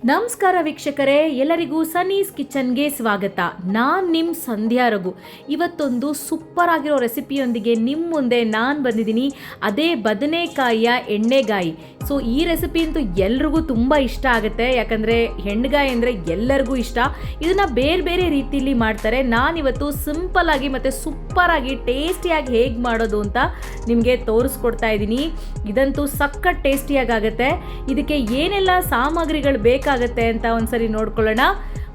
ನಮಸ್ಕಾರ ವೀಕ್ಷಕರೇ, ಎಲ್ಲರಿಗೂ ಸನ್ನೀಸ್ ಕಿಚನ್ಗೆ ಸ್ವಾಗತ. ನಾನು ನಿಮ್ಮ ಸಂಧ್ಯಾ ರಘು. ಇವತ್ತೊಂದು ಸೂಪರ್ ಆಗಿರೋ ರೆಸಿಪಿಯೊಂದಿಗೆ ನಿಮ್ಮ ಮುಂದೆ ನಾನು ಬಂದಿದ್ದೀನಿ. ಅದೇ ಬದನೆಕಾಯಿಯ ಎಣ್ಣೆಗಾಯಿ. ಸೊ ಈ ರೆಸಿಪಿ ಅಂತೂ ಎಲ್ರಿಗೂ ತುಂಬ ಇಷ್ಟ ಆಗುತ್ತೆ, ಯಾಕಂದರೆ ಹೆಣ್ಗಾಯಿ ಅಂದರೆ ಎಲ್ಲರಿಗೂ ಇಷ್ಟ. ಇದನ್ನು ಬೇರೆ ಬೇರೆ ರೀತಿಯಲ್ಲಿ ಮಾಡ್ತಾರೆ. ನಾನಿವತ್ತು ಸಿಂಪಲ್ಲಾಗಿ ಮತ್ತು ಸೂಪರಾಗಿ ಟೇಸ್ಟಿಯಾಗಿ ಹೇಗೆ ಮಾಡೋದು ಅಂತ ನಿಮಗೆ ತೋರಿಸ್ಕೊಡ್ತಾ ಇದ್ದೀನಿ. ಇದಂತೂ ಸಖತ್ ಟೇಸ್ಟಿಯಾಗುತ್ತೆ. ಇದಕ್ಕೆ ಏನೆಲ್ಲ ಸಾಮಗ್ರಿಗಳು ಬೇಕಾಗುತ್ತೆ ಅಂತ ಒಂದ್ಸರಿ ನೋಡ್ಕೊಳ್ಳೋಣ.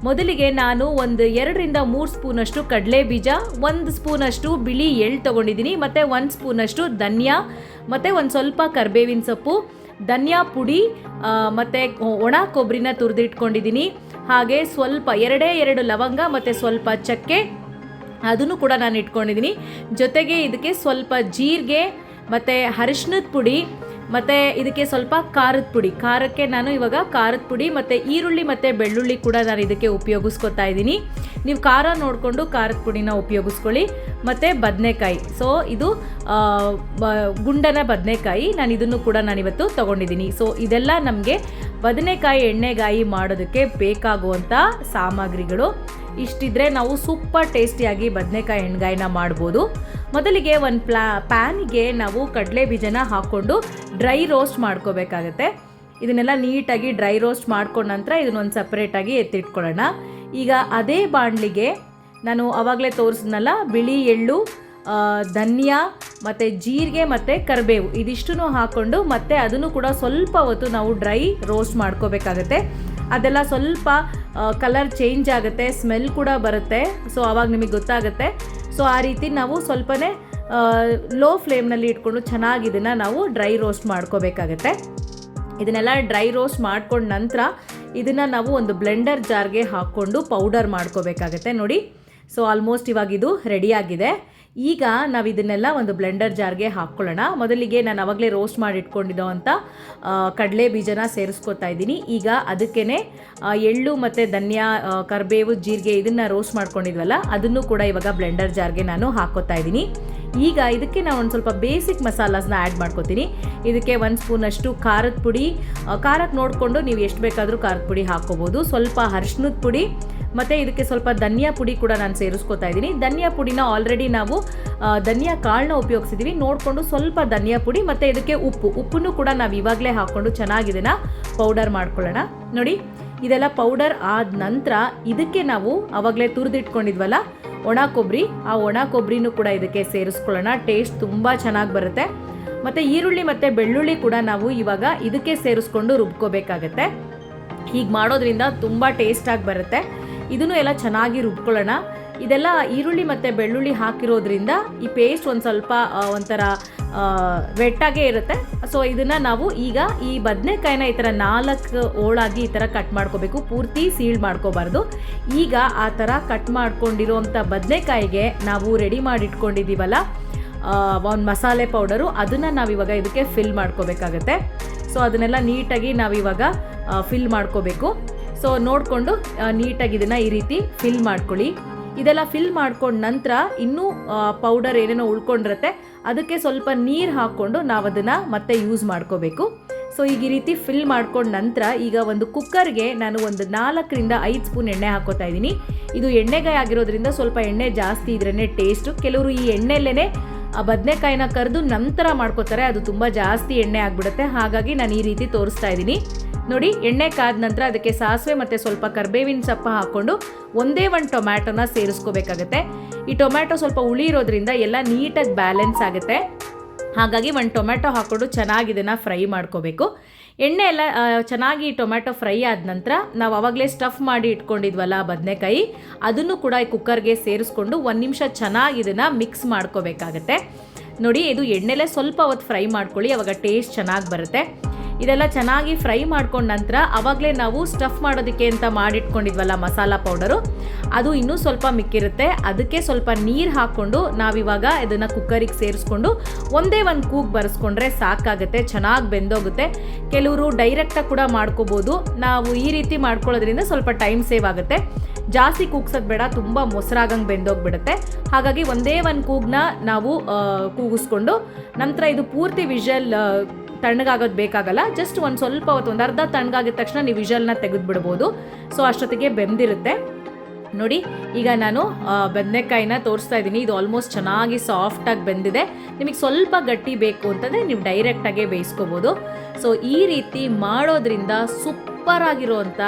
ಮೊದಲಿಗೆ ನಾನು ಒಂದು 2-3 ಸ್ಪೂನಷ್ಟು ಕಡಲೆ ಬೀಜ, 1 ಸ್ಪೂನಷ್ಟು ಬಿಳಿ ಎಳ್ಳು ತೊಗೊಂಡಿದ್ದೀನಿ, ಮತ್ತು 1 ಸ್ಪೂನಷ್ಟು ಧನಿಯಾ, ಮತ್ತು ಒಂದು ಸ್ವಲ್ಪ ಕರಿಬೇವಿನ ಸೊಪ್ಪು, ಧನಿಯಾ ಪುಡಿ, ಮತ್ತು ಒಣ ಕೊಬ್ಬರಿನ ತುರಿದಿಟ್ಕೊಂಡಿದ್ದೀನಿ. ಹಾಗೆ ಸ್ವಲ್ಪ 2 ಲವಂಗ ಮತ್ತು ಸ್ವಲ್ಪ ಚಕ್ಕೆ, ಅದನ್ನು ಕೂಡ ನಾನು ಇಟ್ಕೊಂಡಿದ್ದೀನಿ. ಜೊತೆಗೆ ಇದಕ್ಕೆ ಸ್ವಲ್ಪ ಜೀರಿಗೆ ಮತ್ತು ಅರಿಶಿನದ ಪುಡಿ, ಮತ್ತು ಇದಕ್ಕೆ ಸ್ವಲ್ಪ ಖಾರದ ಪುಡಿ. ಖಾರಕ್ಕೆ ನಾನು ಇವಾಗ ಖಾರದ ಪುಡಿ ಮತ್ತು ಈರುಳ್ಳಿ ಮತ್ತು ಬೆಳ್ಳುಳ್ಳಿ ಕೂಡ ನಾನು ಇದಕ್ಕೆ ಉಪಯೋಗಿಸ್ಕೊತಾ ಇದ್ದೀನಿ. ನೀವು ಖಾರ ನೋಡಿಕೊಂಡು ಖಾರದ ಪುಡಿನ ಉಪಯೋಗಿಸ್ಕೊಳ್ಳಿ. ಮತ್ತು ಬದನೆಕಾಯಿ, ಸೊ ಇದು ಗುಂಡನ ಬದನೆಕಾಯಿ, ನಾನು ಇದನ್ನು ಕೂಡ ನಾನಿವತ್ತು ತೊಗೊಂಡಿದ್ದೀನಿ. ಸೊ ಇದೆಲ್ಲ ನಮಗೆ ಬದನೆಕಾಯಿ ಎಣ್ಣೆಗಾಯಿ ಮಾಡೋದಕ್ಕೆ ಬೇಕಾಗುವಂಥ ಸಾಮಗ್ರಿಗಳು. ಇಷ್ಟಿದ್ರೆ ನಾವು ಸೂಪರ್ ಟೇಸ್ಟಿಯಾಗಿ ಬದನೆಕಾಯಿ ಎಣ್ಣೆಗಾಯಿನ ಮಾಡ್ಬೋದು. ಮೊದಲಿಗೆ ಒಂದು ಪ್ಯಾನಿಗೆ ನಾವು ಕಡಲೆ ಬೀಜನ ಹಾಕ್ಕೊಂಡು ಡ್ರೈ ರೋಸ್ಟ್ ಮಾಡ್ಕೋಬೇಕಾಗತ್ತೆ. ಇದನ್ನೆಲ್ಲ ನೀಟಾಗಿ ಡ್ರೈ ರೋಸ್ಟ್ ಮಾಡ್ಕೊಂಡ ನಂತರ ಇದನ್ನೊಂದು ಸಪ್ರೇಟಾಗಿ ಎತ್ತಿಟ್ಕೊಳ್ಳೋಣ. ಈಗ ಅದೇ ಬಾಣಲಿಗೆ ನಾನು ಆವಾಗಲೇ ತೋರಿಸಿದ್ನಲ್ಲ, ಬಿಳಿ ಎಳ್ಳು, ಧನಿಯಾ ಮತ್ತು ಜೀರಿಗೆ ಮತ್ತು ಕರಿಬೇವು, ಇದಿಷ್ಟನ್ನು ಹಾಕ್ಕೊಂಡು ಮತ್ತೆ ಅದನ್ನು ಕೂಡ ಸ್ವಲ್ಪ ಹೊತ್ತು ನಾವು ಡ್ರೈ ರೋಸ್ಟ್ ಮಾಡ್ಕೋಬೇಕಾಗತ್ತೆ. ಅದೆಲ್ಲ ಸ್ವಲ್ಪ ಕಲರ್ ಚೇಂಜ್ ಆಗುತ್ತೆ, ಸ್ಮೆಲ್ ಕೂಡ ಬರುತ್ತೆ. ಸೊ ಆವಾಗ ನಿಮಗೆ ಗೊತ್ತಾಗುತ್ತೆ. ಸೊ ಆ ರೀತಿ ನಾವು ಸ್ವಲ್ಪನೇ ಲೋ ಫ್ಲೇಮ್ನಲ್ಲಿ ಇಟ್ಕೊಂಡು ಚೆನ್ನಾಗಿ ಇದನ್ನು ನಾವು ಡ್ರೈ ರೋಸ್ಟ್ ಮಾಡ್ಕೋಬೇಕಾಗತ್ತೆ. ಇದನ್ನೆಲ್ಲ ಡ್ರೈ ರೋಸ್ಟ್ ಮಾಡ್ಕೊಂಡ ನಂತರ ಇದನ್ನು ನಾವು ಒಂದು ಬ್ಲೆಂಡರ್ ಜಾರ್ಗೆ ಹಾಕ್ಕೊಂಡು ಪೌಡರ್ ಮಾಡ್ಕೋಬೇಕಾಗತ್ತೆ. ನೋಡಿ, ಸೊ ಆಲ್ಮೋಸ್ಟ್ ಇವಾಗ ಇದು ರೆಡಿಯಾಗಿದೆ. ಈಗ ನಾವು ಇದನ್ನೆಲ್ಲ ಒಂದು ಬ್ಲೆಂಡರ್ ಜಾರ್ಗೆ ಹಾಕ್ಕೊಳ್ಳೋಣ. ಮೊದಲಿಗೆ ನಾನು ಆವಾಗಲೇ ರೋಸ್ಟ್ ಮಾಡಿ ಇಟ್ಕೊಂಡಿದ್ದೋ ಅಂತ ಕಡಲೆ ಬೀಜನ ಸೇರಿಸ್ಕೊತಾ ಇದ್ದೀನಿ. ಈಗ ಅದಕ್ಕೇ ಎಳ್ಳು ಮತ್ತು ಧನಿಯಾ, ಕರಿಬೇವು, ಜೀರಿಗೆ ಇದನ್ನು ರೋಸ್ಟ್ ಮಾಡ್ಕೊಂಡಿದ್ವಲ್ಲ, ಅದನ್ನು ಕೂಡ ಇವಾಗ ಬ್ಲೆಂಡರ್ ಜಾರ್ಗೆ ನಾನು ಹಾಕ್ಕೋತಾ ಇದ್ದೀನಿ. ಈಗ ಇದಕ್ಕೆ ನಾನು ಒಂದು ಸ್ವಲ್ಪ ಬೇಸಿಕ್ ಮಸಾಲಾಸ್ನ ಆ್ಯಡ್ ಮಾಡ್ಕೋತೀನಿ. ಇದಕ್ಕೆ 1 ಸ್ಪೂನಷ್ಟು ಖಾರದ ಪುಡಿ, ಖಾರಕ್ಕೆ ನೋಡಿಕೊಂಡು ನೀವು ಎಷ್ಟು ಬೇಕಾದರೂ ಖಾರದ ಪುಡಿ ಹಾಕ್ಕೋಬೋದು. ಸ್ವಲ್ಪ ಅರಿಶಿನದ ಪುಡಿ, ಮತ್ತು ಇದಕ್ಕೆ ಸ್ವಲ್ಪ ಧನಿಯಾ ಪುಡಿ ಕೂಡ ನಾನು ಸೇರಿಸ್ಕೊತಾ ಇದ್ದೀನಿ. ಧನಿಯಾ ಪುಡಿನ ಆಲ್ರೆಡಿ ನಾವು ಧನಿಯಾ ಕಾಳನ್ನ ಉಪಯೋಗಿಸಿದ್ದೀವಿ, ನೋಡಿಕೊಂಡು ಸ್ವಲ್ಪ ಧನಿಯಾ ಪುಡಿ, ಮತ್ತು ಇದಕ್ಕೆ ಉಪ್ಪನ್ನು ಕೂಡ ನಾವು ಇವಾಗಲೇ ಹಾಕ್ಕೊಂಡು ಚೆನ್ನಾಗಿದೆನ ಪೌಡರ್ ಮಾಡ್ಕೊಳ್ಳೋಣ. ನೋಡಿ, ಇದೆಲ್ಲ ಪೌಡರ್ ಆದ ನಂತರ ಇದಕ್ಕೆ ನಾವು ಆವಾಗಲೇ ತುರಿದಿಟ್ಕೊಂಡಿದ್ವಲ್ಲ ಒಣ ಕೊಬ್ಬರಿ, ಆ ಒಣ ಕೊಬ್ಬರಿನೂ ಕೂಡ ಇದಕ್ಕೆ ಸೇರಿಸ್ಕೊಳ್ಳೋಣ. ಟೇಸ್ಟ್ ತುಂಬ ಚೆನ್ನಾಗಿ ಬರುತ್ತೆ. ಮತ್ತು ಈರುಳ್ಳಿ ಮತ್ತು ಬೆಳ್ಳುಳ್ಳಿ ಕೂಡ ನಾವು ಇವಾಗ ಇದಕ್ಕೆ ಸೇರಿಸ್ಕೊಂಡು ರುಬ್ಕೋಬೇಕಾಗತ್ತೆ. ಹೀಗೆ ಮಾಡೋದ್ರಿಂದ ತುಂಬ ಟೇಸ್ಟಾಗಿ ಬರುತ್ತೆ. ಇದನ್ನು ಎಲ್ಲ ಚೆನ್ನಾಗಿ ರುಬ್ಕೊಳ್ಳೋಣ. ಇದೆಲ್ಲ ಈರುಳ್ಳಿ ಮತ್ತು ಬೆಳ್ಳುಳ್ಳಿ ಹಾಕಿರೋದ್ರಿಂದ ಈ ಪೇಸ್ಟ್ ಒಂದು ಸ್ವಲ್ಪ ಒಂಥರ ವೆಟ್ಟಾಗೇ ಇರುತ್ತೆ. ಸೊ ಇದನ್ನು ನಾವು ಈಗ ಈ ಬದನೆಕಾಯಿನ ಈ ಥರ 4 ಹೋಳಾಗಿ ಈ ಥರ ಕಟ್ ಮಾಡ್ಕೋಬೇಕು, ಪೂರ್ತಿ ಸೀಳ್ ಮಾಡ್ಕೋಬಾರ್ದು. ಈಗ ಆ ಥರ ಕಟ್ ಮಾಡ್ಕೊಂಡಿರೋಂಥ ಬದನೆಕಾಯಿಗೆ ನಾವು ರೆಡಿ ಮಾಡಿಟ್ಕೊಂಡಿದ್ದೀವಲ್ಲ ಒಂದು ಮಸಾಲೆ ಪೌಡರು, ಅದನ್ನು ನಾವಿವಾಗ ಇದಕ್ಕೆ ಫಿಲ್ ಮಾಡ್ಕೋಬೇಕಾಗತ್ತೆ. ಸೊ ಅದನ್ನೆಲ್ಲ ನೀಟಾಗಿ ನಾವಿವಾಗ ಫಿಲ್ ಮಾಡ್ಕೋಬೇಕು. ಸೊ ನೋಡಿಕೊಂಡು ನೀಟಾಗಿ ಇದನ್ನು ಈ ರೀತಿ ಫಿಲ್ ಮಾಡ್ಕೊಳ್ಳಿ. ಇದೆಲ್ಲ ಫಿಲ್ ಮಾಡ್ಕೊಂಡ ನಂತರ ಇನ್ನೂ ಪೌಡರ್ ಏನೇನೋ ಉಳ್ಕೊಂಡಿರುತ್ತೆ, ಅದಕ್ಕೆ ಸ್ವಲ್ಪ ನೀರು ಹಾಕ್ಕೊಂಡು ನಾವು ಅದನ್ನು ಮತ್ತೆ ಯೂಸ್ ಮಾಡ್ಕೋಬೇಕು. ಸೊ ಈಗ ಈ ರೀತಿ ಫಿಲ್ ಮಾಡ್ಕೊಂಡ ನಂತರ ಈಗ ಒಂದು ಕುಕ್ಕರ್ಗೆ ನಾನು ಒಂದು 4-5 ಸ್ಪೂನ್ ಎಣ್ಣೆ ಹಾಕೋತಾ ಇದ್ದೀನಿ. ಇದು ಎಣ್ಣೆಗಾಯಿ ಆಗಿರೋದ್ರಿಂದ ಸ್ವಲ್ಪ ಎಣ್ಣೆ ಜಾಸ್ತಿ ಇದ್ರೇ ಟೇಸ್ಟು. ಕೆಲವರು ಈ ಎಣ್ಣೆಲ್ಲೇ ಆ ಬದನೆಕಾಯಿನ ಕರೆದು ನಂತರ ಮಾಡ್ಕೋತಾರೆ, ಅದು ತುಂಬ ಜಾಸ್ತಿ ಎಣ್ಣೆ ಆಗಿಬಿಡುತ್ತೆ. ಹಾಗಾಗಿ ನಾನು ಈ ರೀತಿ ತೋರಿಸ್ತಾ ಇದ್ದೀನಿ. ನೋಡಿ, ಎಣ್ಣೆ ಕಾದ ನಂತರ ಅದಕ್ಕೆ ಸಾಸಿವೆ ಮತ್ತು ಸ್ವಲ್ಪ ಕರಿಬೇವಿನ ಸೊಪ್ಪು ಹಾಕ್ಕೊಂಡು ಒಂದೇ ಒಂದು ಟೊಮ್ಯಾಟೊನ ಸೇರಿಸ್ಕೋಬೇಕಾಗತ್ತೆ. ಈ ಟೊಮ್ಯಾಟೊ ಸ್ವಲ್ಪ ಹುಳಿ ಇರೋದ್ರಿಂದ ಎಲ್ಲ ನೀಟಾಗಿ ಬ್ಯಾಲೆನ್ಸ್ ಆಗುತ್ತೆ. ಹಾಗಾಗಿ ಒಂದು ಟೊಮ್ಯಾಟೊ ಹಾಕ್ಕೊಂಡು ಚೆನ್ನಾಗಿ ಇದನ್ನು ಫ್ರೈ ಮಾಡ್ಕೋಬೇಕು. ಎಣ್ಣೆ ಎಲ್ಲ ಚೆನ್ನಾಗಿ ಟೊಮ್ಯಾಟೊ ಫ್ರೈ ಆದ ನಂತರ ನಾವು ಆವಾಗಲೇ ಸ್ಟಫ್ ಮಾಡಿ ಇಟ್ಕೊಂಡಿದ್ವಲ್ಲ ಬದನೆಕಾಯಿ, ಅದನ್ನು ಕೂಡ ಈ ಕುಕ್ಕರ್ಗೆ ಸೇರಿಸ್ಕೊಂಡು 1 ನಿಮಿಷ ಚೆನ್ನಾಗಿ ಇದನ್ನು ಮಿಕ್ಸ್ ಮಾಡ್ಕೋಬೇಕಾಗತ್ತೆ. ನೋಡಿ, ಇದು ಎಣ್ಣೆಲೇ ಸ್ವಲ್ಪ ಹೊತ್ತು ಫ್ರೈ ಮಾಡ್ಕೊಳ್ಳಿ, ಆವಾಗ ಟೇಸ್ಟ್ ಚೆನ್ನಾಗಿ ಬರುತ್ತೆ. ಇದೆಲ್ಲ ಚೆನ್ನಾಗಿ ಫ್ರೈ ಮಾಡ್ಕೊಂಡ ನಂತರ ಆವಾಗಲೇ ನಾವು ಸ್ಟಫ್ ಮಾಡೋದಕ್ಕೆ ಅಂತ ಮಾಡಿಟ್ಕೊಂಡಿದ್ವಲ್ಲ ಮಸಾಲ ಪೌಡರು, ಅದು ಇನ್ನೂ ಸ್ವಲ್ಪ ಮಿಕ್ಕಿರುತ್ತೆ. ಅದಕ್ಕೆ ಸ್ವಲ್ಪ ನೀರು ಹಾಕ್ಕೊಂಡು ನಾವಿವಾಗ ಇದನ್ನು ಕುಕ್ಕರಿಗೆ ಸೇರಿಸ್ಕೊಂಡು ಒಂದೇ ಒಂದು ಕೂಗು ಬರೆಸ್ಕೊಂಡ್ರೆ ಸಾಕಾಗುತ್ತೆ, ಚೆನ್ನಾಗಿ ಬೆಂದೋಗುತ್ತೆ. ಕೆಲವರು ಡೈರೆಕ್ಟಾಗಿ ಕೂಡ ಮಾಡ್ಕೋಬೋದು. ನಾವು ಈ ರೀತಿ ಮಾಡ್ಕೊಳ್ಳೋದ್ರಿಂದ ಸ್ವಲ್ಪ ಟೈಮ್ ಸೇವ್ ಆಗುತ್ತೆ. ಜಾಸ್ತಿ ಕೂಗ್ಸೋದು ಬೇಡ, ತುಂಬ ಮೊಸರಾಗಂಗೆ ಬೆಂದೋಗ್ಬಿಡುತ್ತೆ. ಹಾಗಾಗಿ ಒಂದೇ ಒಂದು ಕೂಗನ್ನ ನಾವು ಕೂಗಿಸ್ಕೊಂಡು ನಂತರ ಇದು ಪೂರ್ತಿ ವಿಷಲ್ ತಣ್ಣಗಾಗೋದು ಬೇಕಾಗಲ್ಲ. ಜಸ್ಟ್ ಒಂದು ಸ್ವಲ್ಪ ಹೊತ್ತು, ಒಂದು ಅರ್ಧ ತಣ್ಣಗಾಗಿದ ತಕ್ಷಣ ನೀವು ವಿಷಲ್ನ ತೆಗೆದುಬಿಡ್ಬೋದು. ಸೊ ಅಷ್ಟೊತ್ತಿಗೆ ಬೆಂದಿರುತ್ತೆ. ನೋಡಿ, ಈಗ ನಾನು ಬದನೆಕಾಯಿನ ತೋರಿಸ್ತಾ ಇದ್ದೀನಿ. ಇದು ಆಲ್ಮೋಸ್ಟ್ ಚೆನ್ನಾಗಿ ಸಾಫ್ಟಾಗಿ ಬೆಂದಿದೆ. ನಿಮಗೆ ಸ್ವಲ್ಪ ಗಟ್ಟಿ ಬೇಕು ಅಂತಂದರೆ ನೀವು ಡೈರೆಕ್ಟಾಗೇ ಬೇಯಿಸ್ಕೋಬೋದು. ಸೊ ಈ ರೀತಿ ಮಾಡೋದ್ರಿಂದ ಸೂಪರ್ ಆಗಿರೋವಂಥ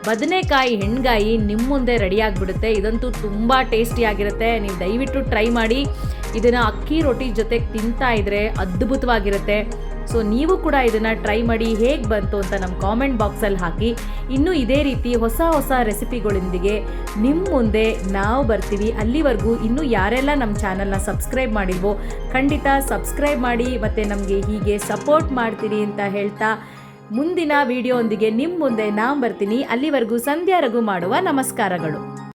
ಬದನೆಕಾಯಿ ಹೆಣ್ಗಾಯಿ ನಿಮ್ಮ ಮುಂದೆ ರೆಡಿಯಾಗಿಬಿಡುತ್ತೆ. ಇದಂತೂ ತುಂಬ ಟೇಸ್ಟಿಯಾಗಿರುತ್ತೆ. ನೀವು ದಯವಿಟ್ಟು ಟ್ರೈ ಮಾಡಿ. ಇದನ್ನು ಅಕ್ಕಿ ರೊಟ್ಟಿ ಜೊತೆಗೆ ತಿಂತಾ ಇದ್ದರೆ ಅದ್ಭುತವಾಗಿರುತ್ತೆ. ಸೊ ನೀವು ಕೂಡ ಇದನ್ನು ಟ್ರೈ ಮಾಡಿ ಹೇಗೆ ಬಂತು ಅಂತ ನಮ್ಮ ಕಾಮೆಂಟ್ ಬಾಕ್ಸಲ್ಲಿ ಹಾಕಿ. ಇನ್ನೂ ಇದೇ ರೀತಿ ಹೊಸ ಹೊಸ ರೆಸಿಪಿಗಳೊಂದಿಗೆ ನಿಮ್ಮ ಮುಂದೆ ನಾವು ಬರ್ತೀವಿ. ಅಲ್ಲಿವರೆಗೂ ಇನ್ನೂ ಯಾರೆಲ್ಲ ನಮ್ಮ ಚಾನಲ್ನ ಸಬ್ಸ್ಕ್ರೈಬ್ ಮಾಡಿಲ್ವೋ ಖಂಡಿತ ಸಬ್ಸ್ಕ್ರೈಬ್ ಮಾಡಿ ಮತ್ತು ನಮಗೆ ಹೀಗೆ ಸಪೋರ್ಟ್ ಮಾಡ್ತೀರಿ ಅಂತ ಹೇಳ್ತಾ ಮುಂದಿನ ವಿಡಿಯೋ ಒಂದಿಗೆ ನಿಮ್ಮ ಮುಂದೆ ನಾನು ಬರ್ತೀನಿ. ಅಲ್ಲಿವರೆಗೂ ಸಂಧ್ಯಾ ರಘು ಮಾಡುವ ನಮಸ್ಕಾರಗಳು.